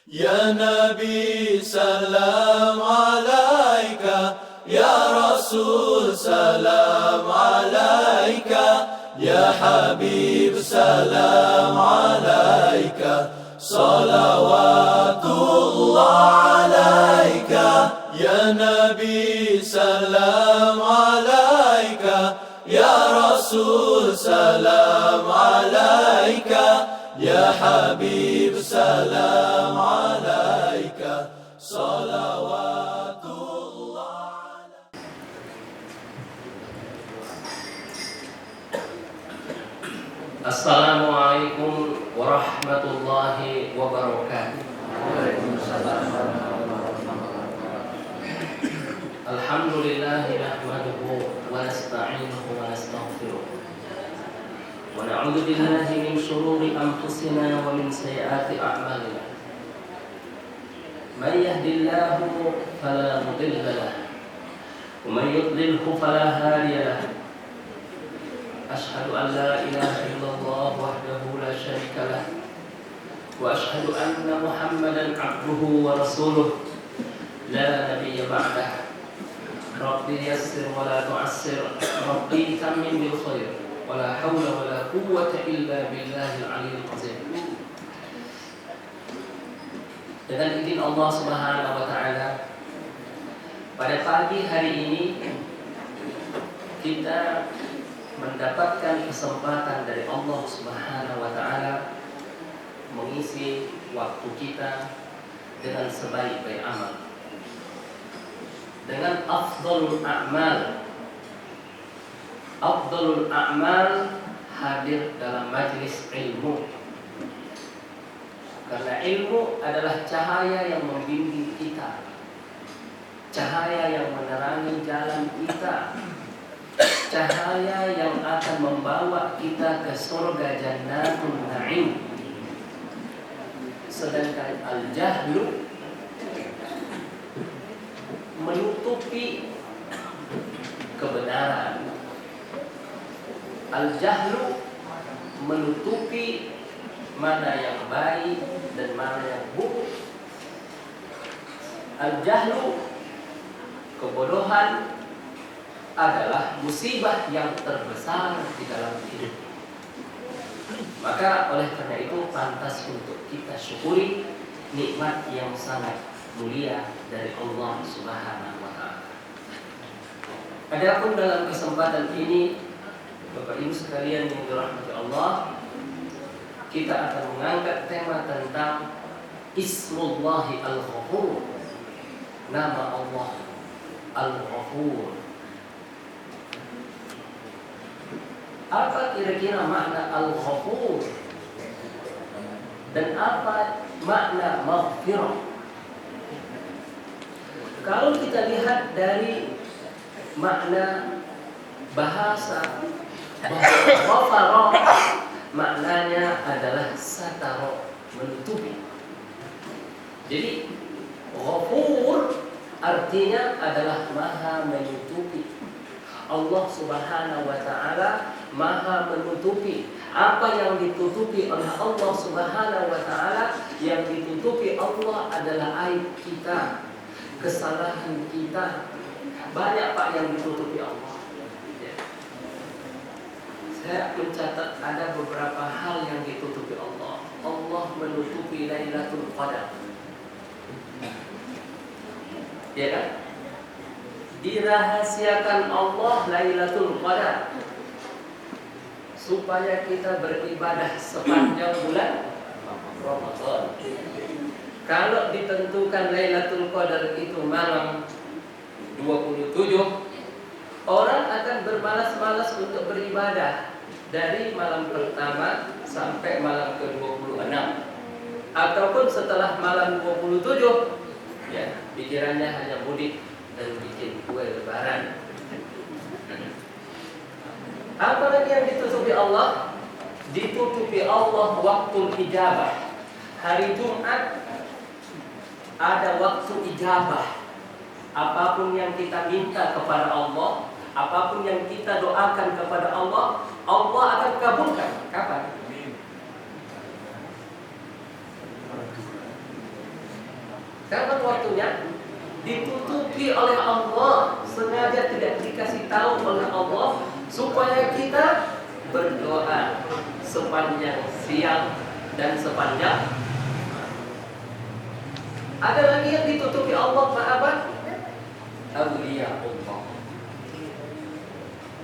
Ya Nabi salam alaika, Ya Rasul salam alaika, Ya Habib salam alaika, salawatullah alaika. Ya Nabi salam alaika, Ya Rasul salam alaika, Ya Habib salam alaika, salawatullah. Assalamualaikum warahmatullahi wabarakatuh. Alhamdulillahi nahmaduhu wa nasta'inuhu wa nastaghfiruh wa na'udzu billahi min shururi anfusina wa min sayyiati a'malina. Man yahdihillahu fala mudilla lahu wa man yudlilhu fala hadiya lahu. Ashhadu an la ilaha illallah wahdahu la syarika lah wa ashhadu anna Muhammadan abduhu wa rasuluh la nabiyya ba'dah. Rabbi yassir wa la tu'assir, Rabbi tammin bil khair, wa la hawla wa la quwwata illa billahil aliyyil azim. Dengan izin Allah Subhanahu wa taala, pada pagi hari ini kita mendapatkan kesempatan dari Allah Subhanahu wa taala mengisi waktu kita dengan sebaik-baik amal, dengan afdhalul a'mal. Afdhalul a'mal hadir dalam majlis ilmu, karena ilmu adalah cahaya yang membimbing kita, cahaya yang menerangi jalan kita, cahaya yang akan membawa kita ke surga Jannatul Na'im. Sedangkan al-jahlu menutupi kebenaran. Al-jahlu menutupi mana yang baik dan mana yang buruk. Al-jahlu, kebodohan, adalah musibah yang terbesar di dalam hidup. Maka oleh karena itu pantas untuk kita syukuri nikmat yang sangat mulia dari Allah Subhanahu wa taala. Adapun dalam kesempatan ini, Bapak Ibu sekalian yang dirahmati Allah, kita akan mengangkat tema tentang Ismullahi Al-Ghafur. Nama Allah Al-Ghafur. Apa kira-kira makna Al-Ghafur dan apa makna Maghfirah? Kalau kita lihat dari makna bahasa Ghafara, maknanya adalah satara, menutupi. Jadi Ghafur artinya adalah maha menutupi. Allah Subhanahu wa taala maha menutupi. Apa yang ditutupi oleh Allah Subhanahu wa taala, yang ditutupi Allah adalah aib kita, kesalahan kita. Banyak Pak yang ditutupi Allah. Saya mencatat ada beberapa hal yang ditutupi Allah. Allah menutupi Lailatul Qadar. Ya kan? Dirahasiakan Allah Lailatul Qadar supaya kita beribadah sepanjang bulan Ramadan. Kalau ditentukan Lailatul Qadar itu malam 27, orang akan bermalas-malas untuk beribadah dari malam pertama sampai malam ke-26, ataupun setelah malam 27, ya, pikirannya hanya mudik dan bikin kue lebaran. Apalagi yang ditutupi Allah? Ditutupi Allah waktu ijabah. Hari Jumat ada waktu ijabah. Apapun yang kita minta kepada Allah, apapun yang kita doakan kepada Allah, Allah akan kabulkan. Kapan? Kapan waktunya? Ditutupi oleh Allah, sengaja tidak dikasih tahu oleh Allah supaya kita berdoa sepanjang siang dan sepanjang. Ada lagi yang ditutupi Allah, apa? Awliya Allah,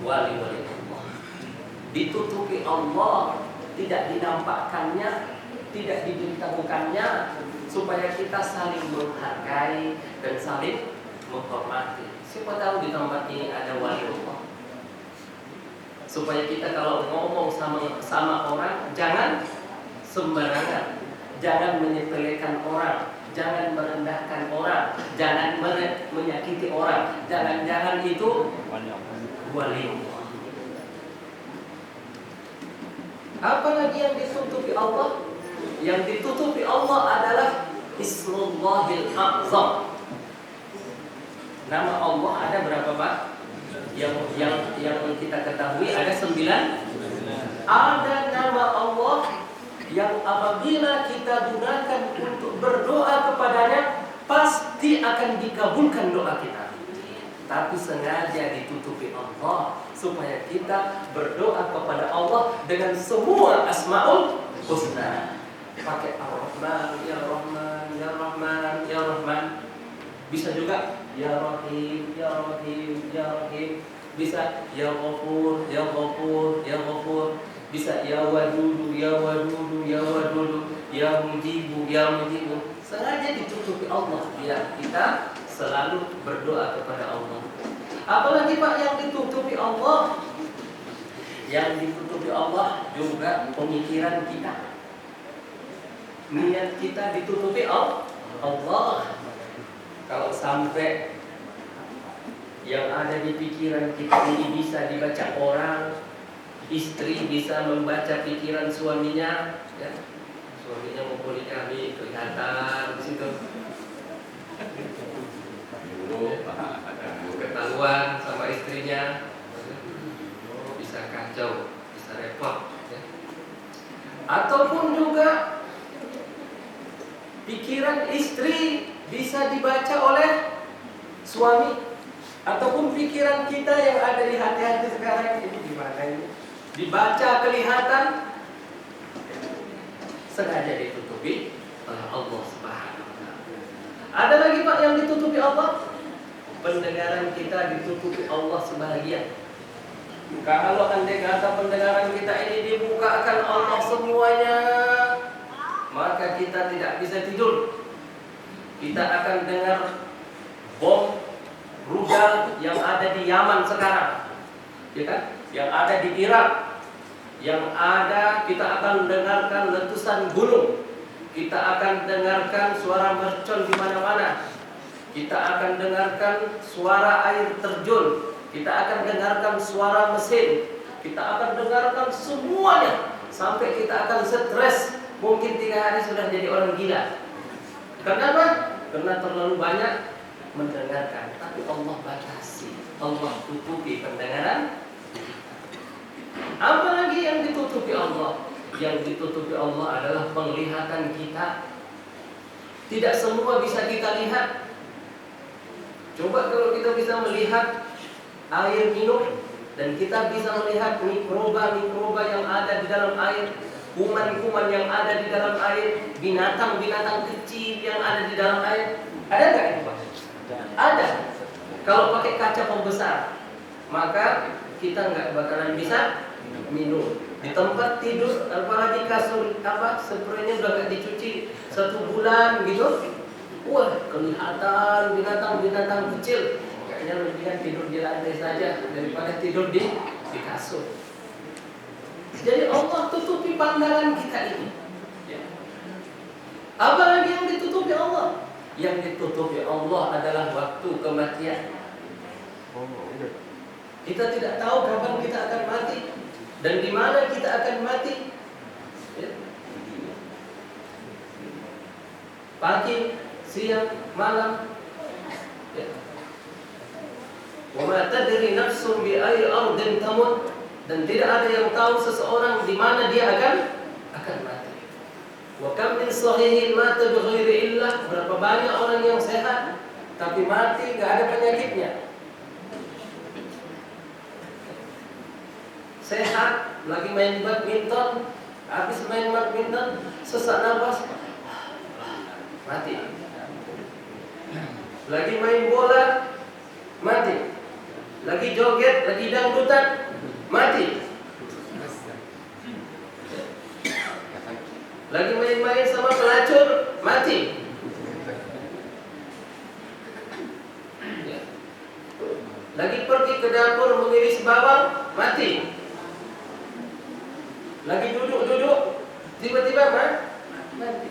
wali-wali Allah. Ditutupi Allah, tidak dinampakkannya, tidak diberitahukannya, supaya kita saling menghargai dan saling menghormati. Siapa tahu di tempat ini ada wali Allah. Supaya kita kalau ngomong sama orang jangan sembarangan, jangan menyepelekan orang, jangan merendahkan orang, jangan menyakiti orang. Jangan-jangan itu wali Allah. Apa lagi yang ditutupi Allah? Yang ditutupi Allah adalah Ismullahil A'zam. Nama Allah ada berapa, Pak? Yang kita ketahui ada 9. Ada nama Allah yang apabila kita gunakan untuk berdoa kepadanya pasti akan dikabulkan doa kita. Tapi sengaja ditutupi Allah supaya kita berdoa kepada Allah dengan semua Asmaul Husna. Pakai Ar-Rahman, Ya Rahman, Ya Rahman, Ya Rahman. Bisa juga Ya Rahim, Ya Rahim, Ya Rahim. Bisa Ya Ghafur, Ya Ghafur, Ya Ghafur. Bisa Ya Wadudu, Ya Wadudu, Ya Wadudu, Ya Mujibu, Ya Mujibu. Sengaja ditutupi Allah biar kita selalu berdoa kepada Allah. Apalagi Pak yang ditutupi Allah? Yang ditutupi Allah juga pemikiran kita. Niat kita ditutupi Allah. Kalau sampai yang ada di pikiran kita ini bisa dibaca orang, istri bisa membaca pikiran suaminya, ya. Suaminya mau poligami kelihatan di situ. Ketahuan sama istrinya, bisa kacau, bisa repot, ya. Ataupun juga pikiran istri bisa dibaca oleh suami, ataupun pikiran kita yang ada di hati-hati sekarang ini gimana ini? Dibaca kelihatan, sengaja ditutupi oleh Allah Subhanahu wa Ta'ala. Ada lagi Pak yang ditutupi Allah? Pendengaran kita ditutupi Allah sebahagian. Kalau andai kata pendengaran kita ini dibukakan Allah semuanya, maka kita tidak bisa tidur. Kita akan dengar bom rudal yang ada di Yaman sekarang, ya kan? Yang ada di Irak, yang ada kita akan dengarkan letusan gunung, kita akan dengarkan suara mercon di mana-mana, kita akan dengarkan suara air terjun, kita akan dengarkan suara mesin, kita akan dengarkan semuanya sampai kita akan stres. Mungkin 3 hari sudah jadi orang gila. Kenapa? Karena terlalu banyak mendengarkan. Tapi Allah batasi, Allah tutupi pendengaran. Apa lagi yang ditutupi Allah? Yang ditutupi Allah adalah penglihatan kita. Tidak semua bisa kita lihat. Coba kalau kita bisa melihat air minum, dan kita bisa melihat mikroba-mikroba yang ada di dalam air, kuman-kuman yang ada di dalam air, binatang-binatang kecil yang ada di dalam air. Ada nggak itu Pak? Ada. Kalau pakai kaca pembesar, maka kita nggak bakalan bisa minum. Di tempat tidur, apalagi kasur spraynya udah nggak dicuci 1 bulan gitu, wah kelihatan binatang-binatang kecil. Kayaknya lebih tidur di lantai saja daripada tidur di kasur. Jadi Allah tutupi pandangan kita ini, ya. Apa lagi yang ditutupi Allah? Yang ditutupi Allah adalah waktu kematian. Kita tidak tahu kapan kita akan mati dan di mana kita akan mati, ya. Pagi, siang, malam, ya. Wa ma tadri nafsun bi ayyi ardin tamut. Dan tidak ada yang tahu seseorang di mana dia akan mati. Wa kam min sahihin mata bighairi illah, Islam berapa banyak orang yang sehat tapi mati nggak ada penyakitnya. Sehat, lagi main badminton, habis main badminton sesak nafas, mati. Lagi main bola, mati. Lagi joget, lagi dangdutan, mati. Lagi main-main sama pelacur, mati. Lagi pergi ke dapur mengiris bawang, mati. Lagi duduk-duduk, tiba-tiba mati.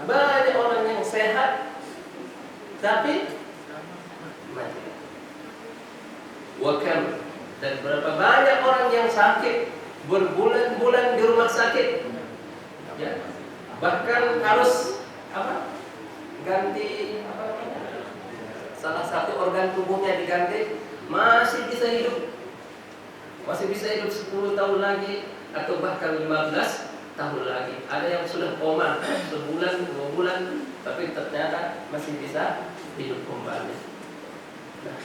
Banyak orang yang sehat, tapi mati. Wakam, dan berapa banyak orang yang sakit, berbulan-bulan di rumah sakit, ya, bahkan harus ganti salah satu organ tubuhnya diganti, masih bisa hidup 10 tahun lagi atau bahkan 15 tahun lagi. Ada yang sudah koma sebulan, 2 bulan, tapi ternyata masih bisa hidup kembali. Nah,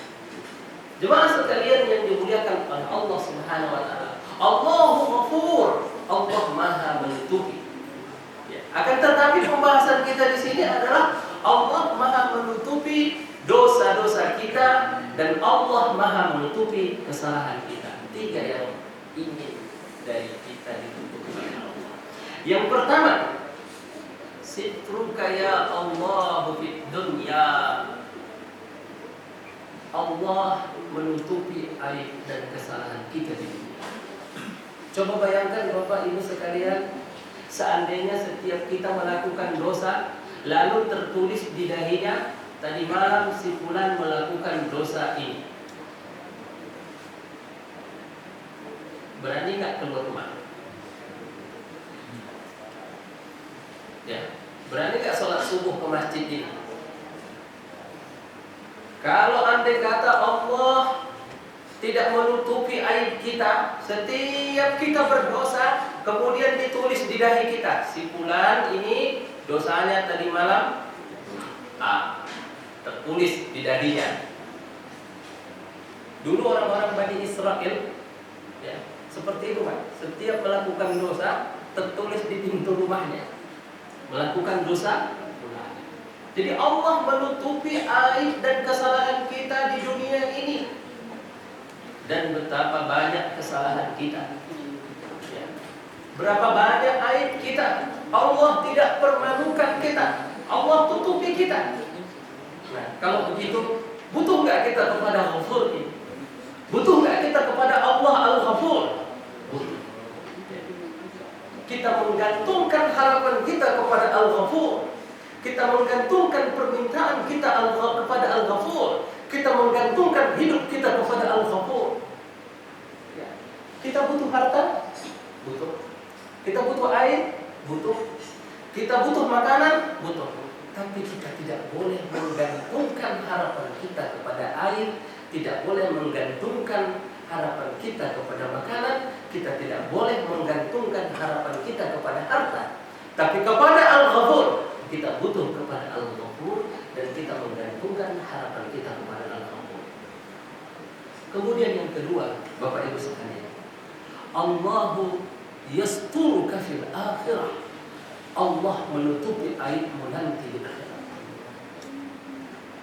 jemaah sekalian yang dimuliakan oleh Allah Subhanahu wa taala, Allahu Ghafur, Allah Maha menutupi. Ya. Akan tetapi pembahasan kita di sini adalah Allah Maha menutupi dosa-dosa kita dan Allah Maha menutupi kesalahan kita. 3 yang ingin dari kita ditutupi oleh Allah. Yang pertama, sitruka ya Allah fid dunya. Allah menutupi aib dan kesalahan kita di dunia. Coba bayangkan Bapak Ibu sekalian, seandainya setiap kita melakukan dosa, lalu tertulis di dahinya, tadi malam si fulan melakukan dosa ini. Berani nggak keluar rumah? Ya, berani nggak sholat subuh ke masjid ini? Kalau andai kata Allah tidak menutupi aib kita, setiap kita berdosa kemudian ditulis di dahi kita, si fulan ini dosanya tadi malam tertulis di dahinya. Dulu orang-orang Bani Israel, ya, seperti itu Pak. Setiap melakukan dosa tertulis di pintu rumahnya, melakukan dosa. Jadi Allah menutupi aib dan kesalahan kita di dunia ini. Dan betapa banyak kesalahan kita, ya. Berapa banyak aib kita, Allah tidak permalukan kita, Allah tutupi kita. Nah, kalau begitu, butuh nggak kita kepada Ghafur ini? Butuh nggak kita kepada Allah Al-Ghafur? Butuh. Kita menggantungkan harapan kita kepada Al-Ghafur. Kita menggantungkan permintaan kita kepada Al-Ghafur. Kita menggantungkan hidup kita kepada Al-Ghafur. Ya. Kita butuh harta? Butuh. Kita butuh air? Butuh. Kita butuh makanan? Butuh. Tapi kita tidak boleh menggantungkan harapan kita kepada air, tidak boleh menggantungkan harapan kita kepada makanan, kita tidak boleh menggantungkan harapan kita kepada harta. Tapi kepada Al-Ghafur, kita butuh kepada Al-Ghafur dan kita menggantungkan harapan kita kepada Al-Ghafur. Kemudian yang kedua, Bapak Ibu sekalian, Allahu yasturuka fil akhirah. Allah menutupi aibmu nanti di akhirat.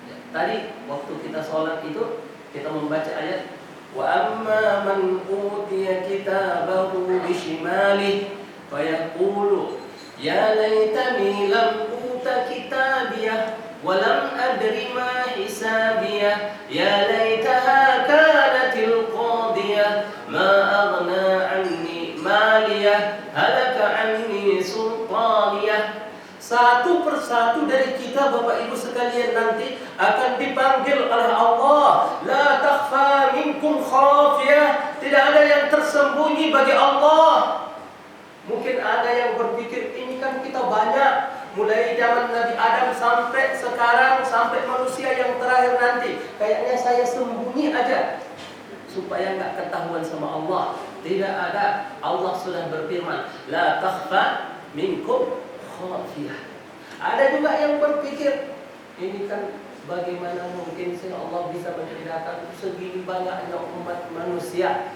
Ya, tadi waktu kita sholat itu kita membaca ayat wa amma man utiya kitabahu bishimalihi fayaqulu ya laitani lam uta kitabiyah wa lam adri ma hisabiyah ya laitaha kanatil qadiyah ma aghna anni maliyah halaka anni sultaniyah. Satu persatu dari kita Bapak Ibu sekalian nanti akan dipanggil oleh Allah. La takhfa minkum khafiyah. Tidak ada yang tersembunyi bagi Allah. Mungkin ada yang berpikir ini kan kita banyak, mulai zaman Nabi Adam sampai sekarang, sampai manusia yang terakhir nanti, kayaknya saya sembunyi aja supaya nggak ketahuan sama Allah. Tidak ada. Allah sudah berfirman, la takhfa minkum khafiyah. Ada juga yang berpikir berpikir, ini kan bagaimana mungkin sih Allah bisa membedakan segini banyaknya umat manusia.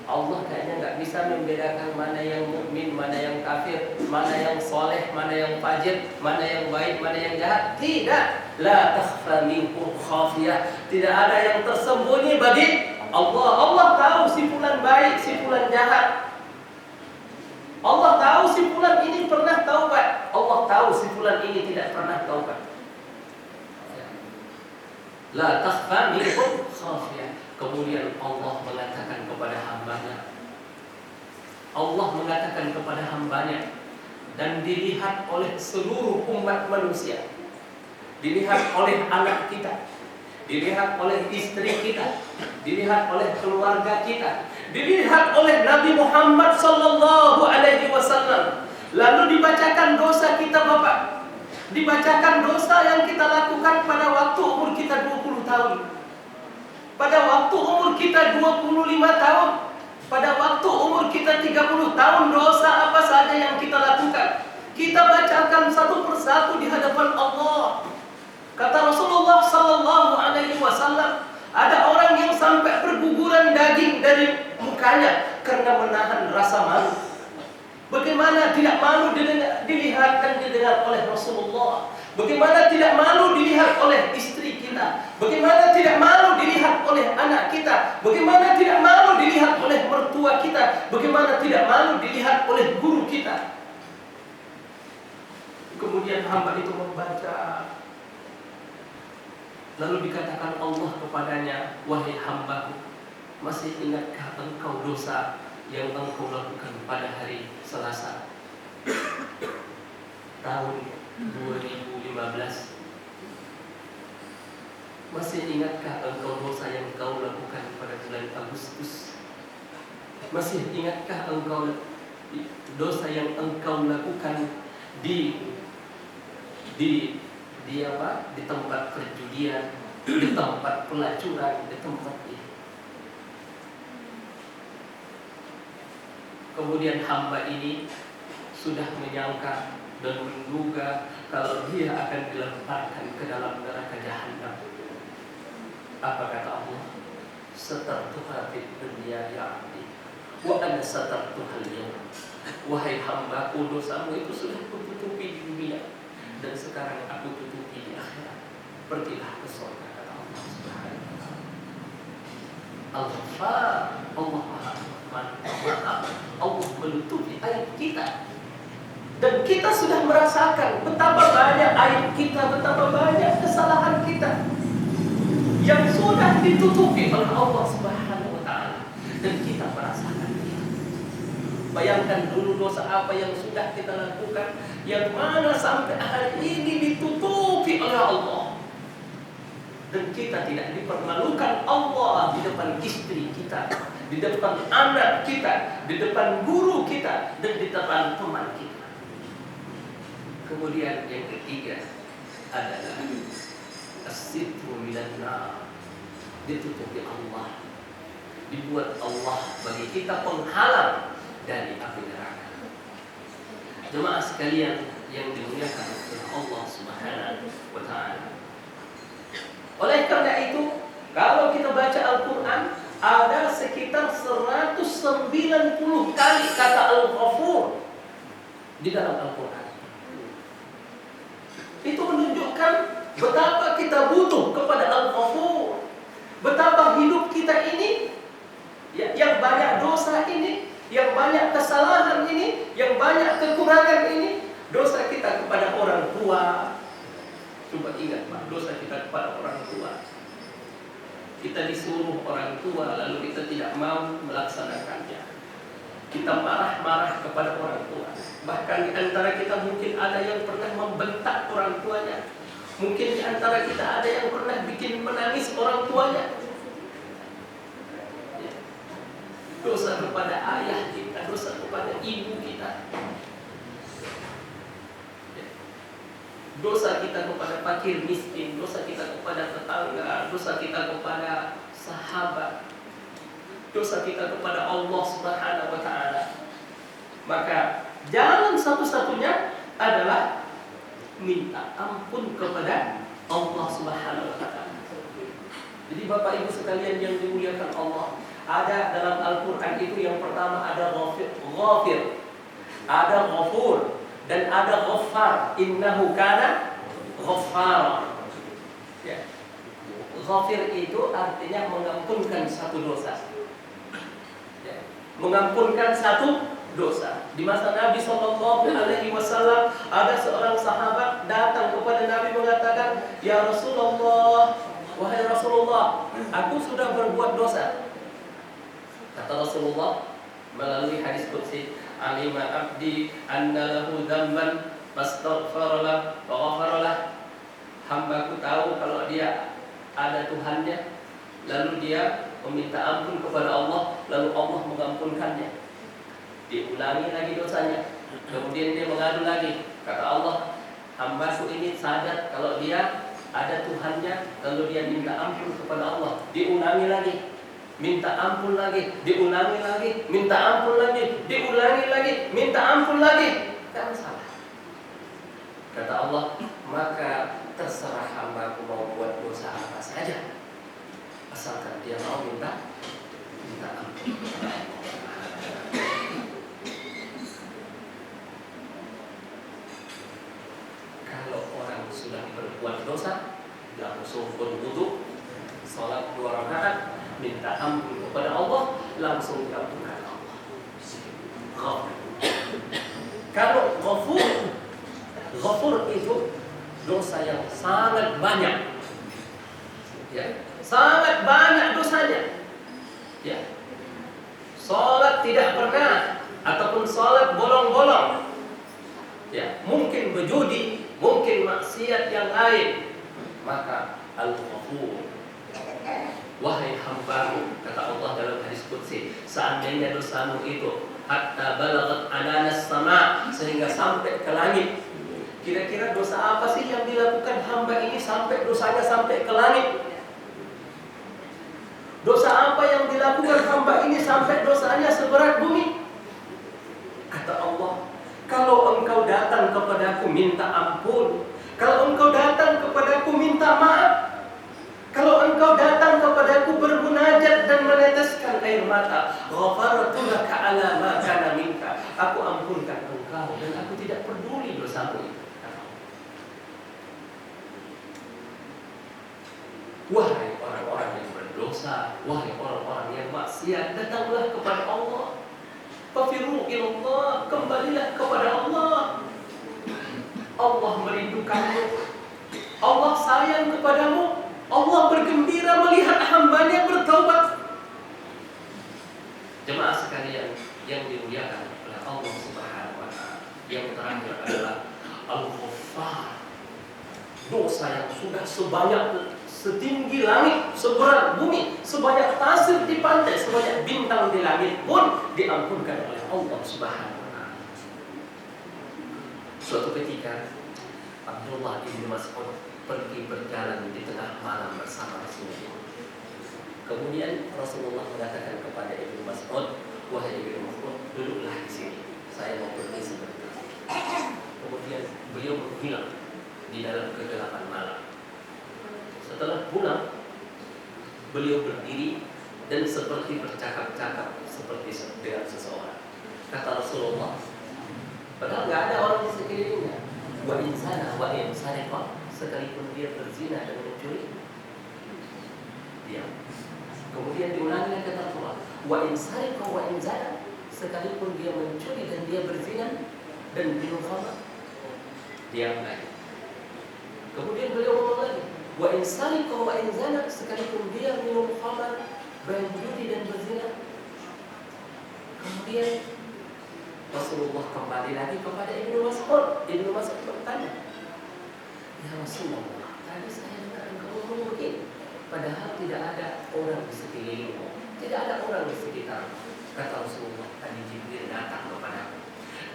Allah kayaknya nggak bisa membedakan mana yang mukmin, mana yang kafir, mana yang soleh, mana yang fajir, mana yang baik, mana yang jahat. Tidak, la takhfa minkum khafiyah. Tidak ada yang tersembunyi bagi Allah. Allah tahu si fulan baik, si fulan jahat. Allah tahu si fulan ini pernah taubat. Allah tahu si fulan ini tidak pernah taubat. La takhfa minkum khafiyah. Kemudian Allah mengatakan kepada hambanya, Allah mengatakan kepada hambanya, dan dilihat oleh seluruh umat manusia, dilihat oleh anak kita, dilihat oleh istri kita, dilihat oleh keluarga kita, dilihat oleh Nabi Muhammad sallallahu alaihi wasallam. Lalu dibacakan dosa kita, Bapak. Dibacakan dosa yang kita lakukan pada waktu umur kita 20 tahun. Pada waktu umur kita 25 tahun. Pada waktu umur kita 30 tahun, dosa apa saja yang kita lakukan. Kita bacakan satu persatu di hadapan Allah. Kata Rasulullah sallallahu alaihi wasallam, ada orang yang sampai berguguran daging dari mukanya karena menahan rasa malu. Bagaimana tidak malu dilihat dan didengar oleh Rasulullah? Bagaimana tidak malu dilihat oleh istri kita? Bagaimana tidak malu dilihat oleh anak kita? Bagaimana tidak malu dilihat oleh mertua kita? Bagaimana tidak malu dilihat oleh guru kita? Kemudian hamba itu membaca. Lalu dikatakan Allah kepadanya, wahai hambaku, masih ingatkah engkau dosa yang engkau lakukan pada hari Selasa tahun 2015? Masih ingatkah engkau dosa yang kau lakukan pada bulan Agustus? Masih ingatkah engkau dosa yang engkau lakukan di tempat perjudian, di tempat pelacuran, di tempat ini? Kemudian hamba ini sudah menyangka dan menduga kalau dia akan dilemparkan ke dalam neraka jahanam. Apa kata Allah? Satartuha fid dunya ya 'abdi wa ana satartuha al-yawm. Wahai hambaku, dosamu itu sudah kututupi di dunia dan sekarang aku tutupi di akhirat. Pergilah ke surga, kata Allah Subhanahu wa taala. Al-Ghafar, Allah Maha Maaf, Allah menutupi aib kita. Dan kita sudah merasakan betapa banyak aib kita, betapa banyak kesalahan kita yang sudah ditutupi oleh Allah Subhanahu wa taala, dan kita merasakan itu. Bayangkan dulu dosa apa yang sudah kita lakukan, yang mana sampai hari ini ditutupi oleh Allah, dan kita tidak dipermalukan Allah di depan istri kita, di depan anak kita, di depan guru kita, dan di depan teman kita. Kemudian yang ketiga adalah as-sitru minan nar. Ditutupi Allah, dibuat Allah bagi kita penghalang dari api neraka. Jemaah sekalian yang dimuliakan oleh Allah Subhanahu wa taala. Oleh karena itu, kalau kita baca Al-Quran, ada sekitar 190 kali kata Al-Ghafur di dalam Al-Quran. Itu menunjukkan betapa kita butuh kepada Al-Ghafur, betapa hidup kita ini yang banyak dosa ini, yang banyak kesalahan ini, yang banyak kekurangan ini. Dosa kita kepada orang tua, coba ingat Pak, dosa kita kepada orang tua. Kita disuruh orang tua, lalu kita tidak mau melaksanakannya. Kita marah-marah kepada orang tua. Bahkan di antara kita mungkin ada yang pernah membentak orang tuanya. Mungkin di antara kita ada yang pernah bikin menangis orang tuanya. Dosa kepada ayah kita, dosa kepada ibu kita. Dosa kita kepada fakir miskin, dosa kita kepada tetangga, dosa kita kepada sahabat, dosa kita kepada Allah Subhanahu wa taala. Maka jalan satu-satunya adalah minta ampun kepada Allah Subhanahu wa taala. Jadi Bapak Ibu sekalian yang dimuliakan Allah, ada dalam Al-Qur'an itu yang pertama ada ghafir, ada ghafur, dan ada ghaffar. Innahu kana ghaffara. Ya. Ghafir itu artinya mengampunkan satu dosa. Ya. Mengampunkan satu dosa. Di masa Nabi Shallallahu Alaihi Wasallam ada seorang sahabat datang kepada Nabi mengatakan, Ya Rasulullah, wahai Rasulullah, aku sudah berbuat dosa. Kata Rasulullah melalui hadis qudsi, alima abdi anna lahu dzamban fastaghfaralah wa ghafaralah. Hambaku tahu kalau dia ada Tuhannya, lalu dia meminta ampun kepada Allah, lalu Allah mengampunkannya. Diulangi lagi dosanya, kemudian dia mengadu lagi. Kata Allah, hambaku ini sadar kalau dia ada Tuhannya, lalu dia minta ampun kepada Allah. Diulangi lagi, minta ampun lagi, diulangi lagi, minta ampun lagi, diulangi lagi, minta ampun lagi. Tidak salah. Kata Allah, maka terserah hambaku mau buat dosa apa saja, asalkan dia mau minta ampun. Kalau orang sudah berbuat dosa, langsung berwudu, sholat 2 rakaat, minta ampun kepada Allah, langsung diampunkan Allah. Kalau ghafur itu dosa yang sangat banyak, ya, sangat banyak dosanya, ya. Sholat tidak pernah, ataupun sholat bolong-bolong, ya, mungkin berjudi, mungkin maksiat yang lain, maka al-ghafur. Wahai hambaku, kata Allah dalam hadis qudsi, seandainya dosamu itu hatta balagat ananas sama, sehingga sampai ke langit. Kira-kira dosa apa sih yang dilakukan hamba ini sampai dosanya sampai ke langit? Dosa apa yang dilakukan hamba ini sampai dosanya seberat bumi? Kata Allah, kalau engkau datang kepadaku minta ampun, kalau engkau datang kepadaku minta maaf, kalau engkau datang kepadaku bermunajat dan meneteskan air mata, ghafartu laka ala ma kana minka, aku ampunkan engkau dan aku tidak peduli dosamu itu. Wahai orang-orang yang berdosa, wahai orang-orang yang maksiat, datanglah kepada Allah. Fafiru ilallah, kembalilah kepada Allah. Allah merindukanmu, Allah sayang kepadamu, Allah bergembira melihat hambanya bertaubat. Jemaah sekalian yang dimuliakan oleh Allah Subhanahu wa taala, yang terakhir adalah Al-Ghaffar. Dosa yang sudah setinggi langit, seberat bumi, sebanyak pasir di pantai, sebanyak bintang di langit pun diampunkan oleh Allah Subhanahu wa taala. Suatu ketika Abdullah bin Mas'ud pergi berjalan di tengah malam bersama Rasulullah. Kemudian Rasulullah mengatakan kepada Ibnu Mas'ud, wahai Ibnu Mas'ud, duduklah di sini, saya mau pergi sebentar. Kemudian beliau menghilang di dalam kegelapan malam. Setelah pulang, beliau berdiri dan seperti bercakap-cakap seperti dengan seseorang. Kata Rasulullah, padahal nggak ada orang di sekelilingnya. Wa insana wa insariqa, sekalipun dia berzina dan mencuri, diam. Kemudian diulangi kata Rasulullah, wa insariqa wa inzana, sekalipun dia mencuri dan dia berzina dan minum khamar, diam lagi. Kemudian beliau ngomong lagi, wa insariqa wa inzana, sekalipun dia minum khamar, berjudi dan berzina. Kemudian Rasulullah kembali lagi kepada Ibnu Mas'ud. Ibnu Mas'ud bertanya, ya Rasulullah, tadi saya dengar engkau ngomong begini, padahal tidak ada orang di sekelilingmu, tidak ada orang di sekitar. Kata Rasulullah, tadi Jibril datang kepadaku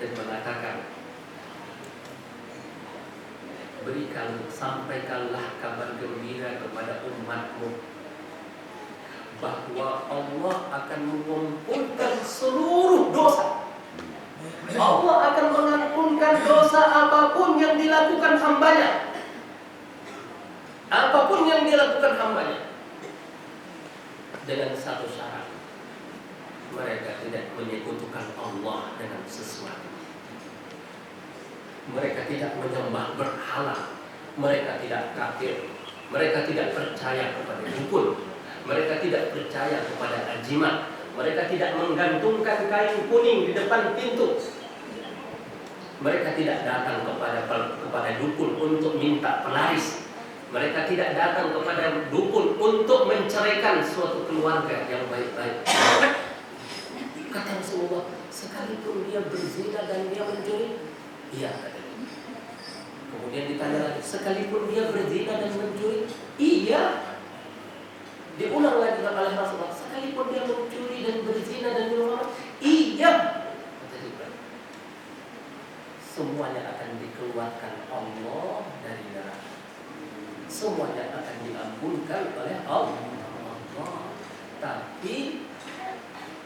dan mengatakan, sampaikanlah kabar gembira kepada umatmu bahwa Allah akan mengumpulkan seluruh dosa Allah akan mengampunkan dosa apapun yang dilakukan hambanya. Apapun yang dilakukan hambanya. Dengan satu syarat, mereka tidak menyekutukan Allah dengan sesuatu. Mereka tidak menyembah berhala. Mereka tidak kafir. Mereka tidak percaya kepada dukun. Mereka tidak percaya kepada ajimat. Mereka tidak menggantungkan kain kuning di depan pintu. Mereka tidak datang kepada dukun untuk minta pelaris. Mereka tidak datang kepada dukun untuk menceraikan suatu keluarga yang baik-baik. Kata Rasulullah, sekalipun dia berzina dan dia mencuri, iya kata dia. Kemudian ditanya lagi, sekalipun dia berzina dan mencuri, iya. Diulang lagi oleh Rasulullah, sekalipun dia mencuri dan berzina dan mencuri, iya. Kata dia, semuanya akan dikeluarkan Allah dari neraka. Semuanya akan diampunkan oleh Allah. Tapi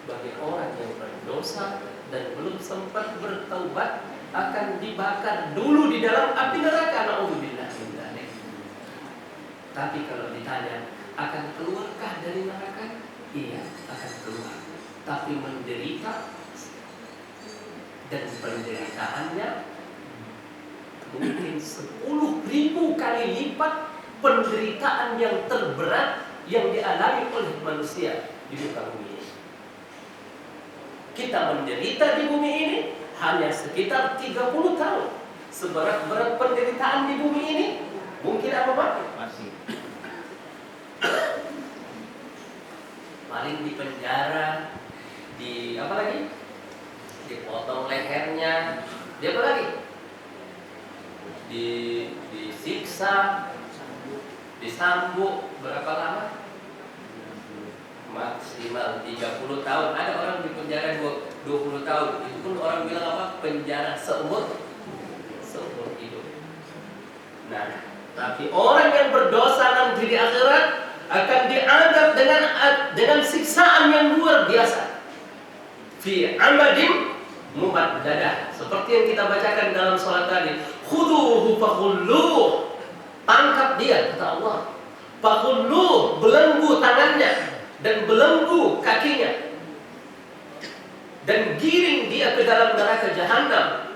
bagi orang yang berdosa dan belum sempat bertaubat, akan dibakar dulu di dalam api neraka. Na'udzubillah min dzalik. Tapi kalau ditanya, akan keluarkah dari neraka? Iya, akan keluar. Tapi menderita, dan penderitaannya mungkin 10.000 kali lipat penderitaan yang terberat yang dialami oleh manusia di muka bumi ini. Kita menderita di bumi ini hanya sekitar 30 tahun. Seberat-berat penderitaan di bumi ini mungkin apa Pak? Masih. Paling di penjara, di apa lagi? Dipotong lehernya, di apa lagi? Disiksa, disambuk berapa lama? Maksimal 30 tahun. Ada orang di penjara 20 tahun. Itu pun orang bilang apa? Penjara seumur hidup. Nah, tapi orang yang berdosa nanti di akhirat akan diadab dengan siksaan yang luar biasa. Fi amadim mumaddadah. Seperti yang kita bacakan dalam sholat tadi. Khuduhu faghulluh. Tangkap dia, kata Allah. Faghulluh, belenggu tangannya dan belenggu kakinya. Dan giring dia ke dalam neraka jahanam.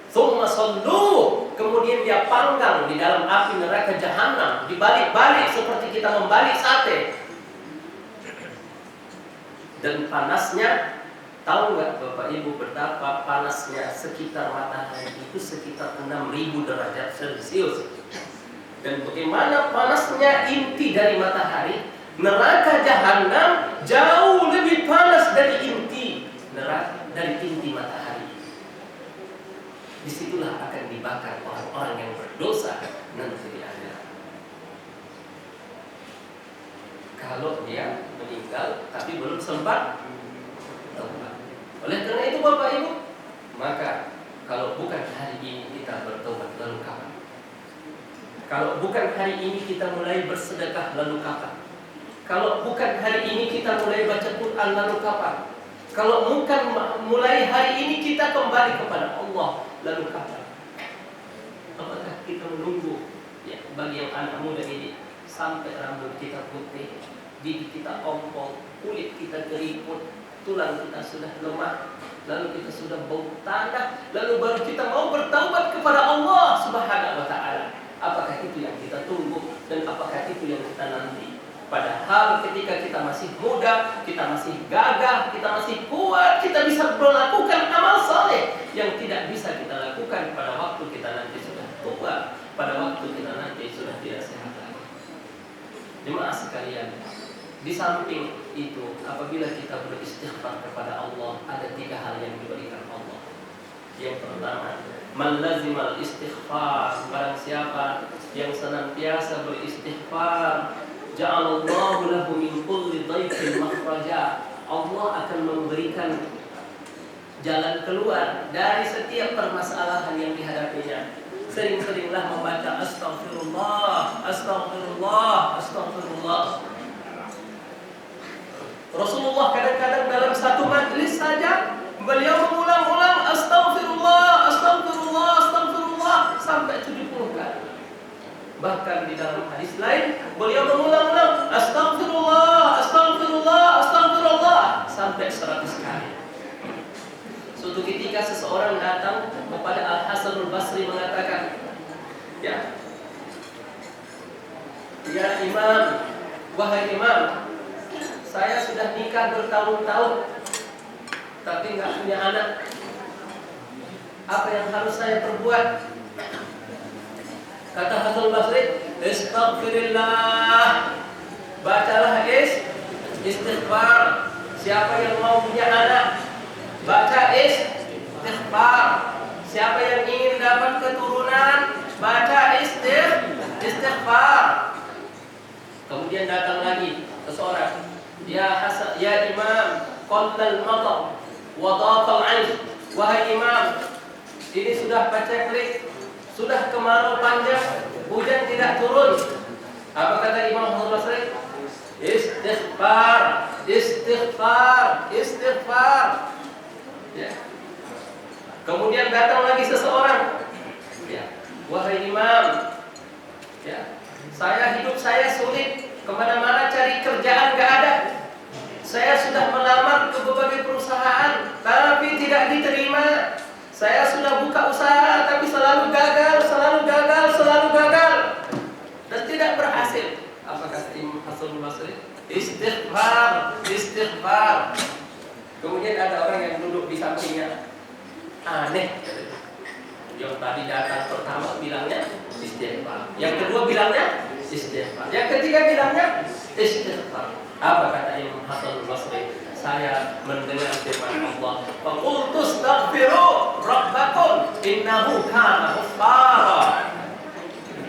Tsumma sallu, kemudian dia panggang di dalam api neraka jahanam, dibalik-balik seperti kita membalik sate. Dan panasnya, tahu nggak Bapak Ibu betapa panasnya? Sekitar matahari itu sekitar 6.000 derajat Celcius. Dan bagaimana panasnya inti dari matahari? Neraka jahanam jauh lebih panas dari inti neraka, dari inti matahari. Disitulah akan dibakar orang-orang yang berdosa nanti di akhirat. Kalau dia meninggal tapi belum sempat taubat. Oleh karena itu Bapak Ibu, maka kalau bukan hari ini kita bertobat, lalu kapan? Kalau bukan hari ini kita mulai bersedekah, lalu kapan? Kalau bukan hari ini kita mulai baca Quran, lalu kapan? Kalau bukan mulai hari ini kita kembali kepada Allah, lalu kapan? Apakah kita menunggu ya, bagi yang anak muda ini sampai rambut kita putih, gigi kita ompong, kulit kita keriput, tulang kita sudah lemah, lalu kita sudah bau tanah, lalu baru kita mau bertaubat kepada Allah Subhanahu wa Ta'ala? Apakah itu yang kita tunggu dan apakah itu yang kita nanti? Padahal ketika kita masih muda, kita masih gagah, kita masih kuat, kita bisa melakukan amal saleh yang tidak bisa kita lakukan pada waktu kita nanti sudah tua, pada waktu kita nanti sudah tidak sehat lagi. Jemaah sekalian, di samping itu, apabila kita beristighfar kepada Allah, ada 3 hal yang diberikan Allah. Yang pertama, man lazimal istighfar, barang siapa yang senantiasa beristighfar, ja'alallahu lahu min kulli dhaiqin makhraja. Allah akan memberikan jalan keluar dari setiap permasalahan yang dihadapinya. Sering-seringlah membaca astaghfirullah, astaghfirullah, astaghfirullah. Rasulullah kadang-kadang dalam satu majlis saja beliau mengulang-ulang astaghfirullah sampai 70 kali. Bahkan di dalam hadis lain beliau mengulang-ulang astagfirullah, astagfirullah, astagfirullah sampai 100 kali. Suatu ketika seseorang datang kepada Al-Hasanul Basri mengatakan, ya Imam, wahai Imam, saya sudah nikah bertahun-tahun tapi nggak punya anak. Apa yang harus saya perbuat? Kata Hasan Basri, Astaghfirullah. Bacalah istighfar. Siapa yang mau punya anak, baca istighfar. Siapa yang ingin dapat keturunan, baca istighfar. Kemudian datang lagi seseorang, ya Imam, qallal matar wa dhaqal 'ain. Wahai Imam, ini sudah paceklik, sudah kemarau panjang, hujan tidak turun. Apa kata Imam Hasan Basri? Istighfar, istighfar, istighfar. Ya. Kemudian datang lagi seseorang, ya, wahai Imam, ya, hidup saya sulit, kemana-mana cari kerjaan gak ada. Saya sudah melamar ke berbagai perusahaan, tapi tidak diterima. Saya sudah buka usaha, tapi selalu gagal, selalu gagal, selalu gagal, dan tidak berhasil. Apa kata Imam Hasan Basri? Istighfar, istighfar. Kemudian ada orang yang duduk di sampingnya, aneh. Yang tadi datang pertama bilangnya istighfar, yang kedua bilangnya istighfar, yang ketiga bilangnya istighfar. Apa kata Imam Hasan Basri? Saya mendengar firman Allah, "Faqultu astaghfiru rabbakum innahu kana ghaffara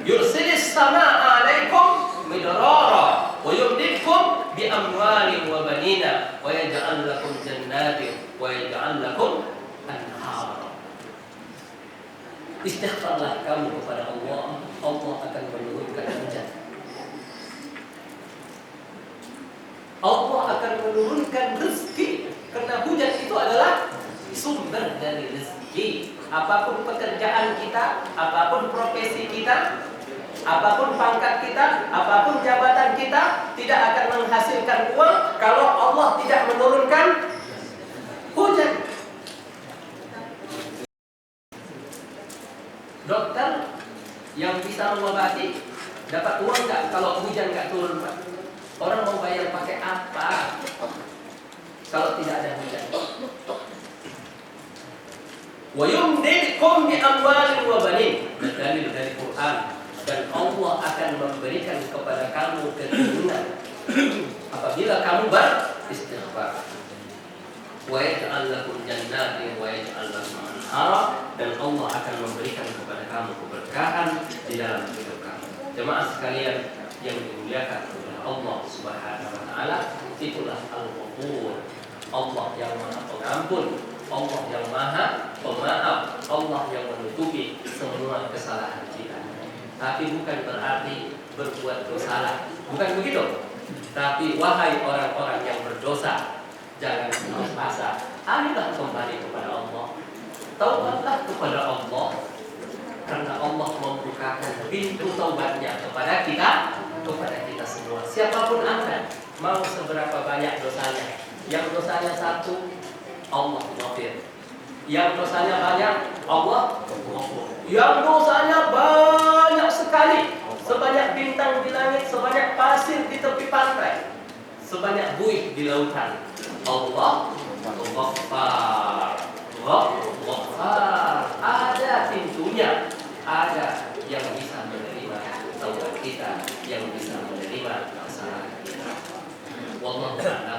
yursilis samaa'a 'alaikum midrara wa yumdidkum bi amwalin wa banina wa yaj'al lakum jannatin wa yaj'al lakum anhara." Istighfarlah kamu kepada Allah, Allah akan menurunkan hujan. Allah akan menurunkan rezeki, karena hujan itu adalah sumber dari rezeki. Apapun pekerjaan kita, apapun profesi kita, apapun pangkat kita, apapun jabatan kita, tidak akan menghasilkan uang kalau Allah tidak menurunkan hujan. Dokter yang bisa mengobati dapat uang nggak kalau hujan nggak turun, Pak? Orang mau bayar pakai apa kalau tidak ada hujan? Wa yumdidkum bi amwalin wa banin. Dalil dari Quran. Dan Allah akan memberikan kepada kamu keturunan apabila kamu beristighfar. Wa yaj'al lakum jannatin wa yaj'al lakum anhara. Dan Allah akan memberikan kepada kamu keberkahan di dalam hidup kamu. Jemaah sekalian yang dimuliakan oleh Allah Subhanahu wa taala, itulah Al-Ghafur, Allah yang Maha Pengampun, Allah yang Maha Pemaaf, Allah yang menutupi semua kesalahan kita. Tapi bukan berarti berbuat dosa, bukan begitu. Tapi wahai orang-orang yang berdosa, jangan putus asa, ayolah kembali kepada Allah, taubatlah kepada Allah, karena Allah membukakan pintu taubatnya kepada kita semua. Siapapun Anda, mau seberapa banyak dosanya, yang dosanya satu, Allah maafir. Yang dosanya banyak, Allah maafir. Yang dosanya banyak sekali, sebanyak bintang di langit, sebanyak pasir di tepi pantai, sebanyak buih di lautan, Allah Ghaffar. Ghaffar, ada pintunya, ada yang bisa menerima taubat kita, yang bisa menerima kesalahan kita. Wallahu a'lam.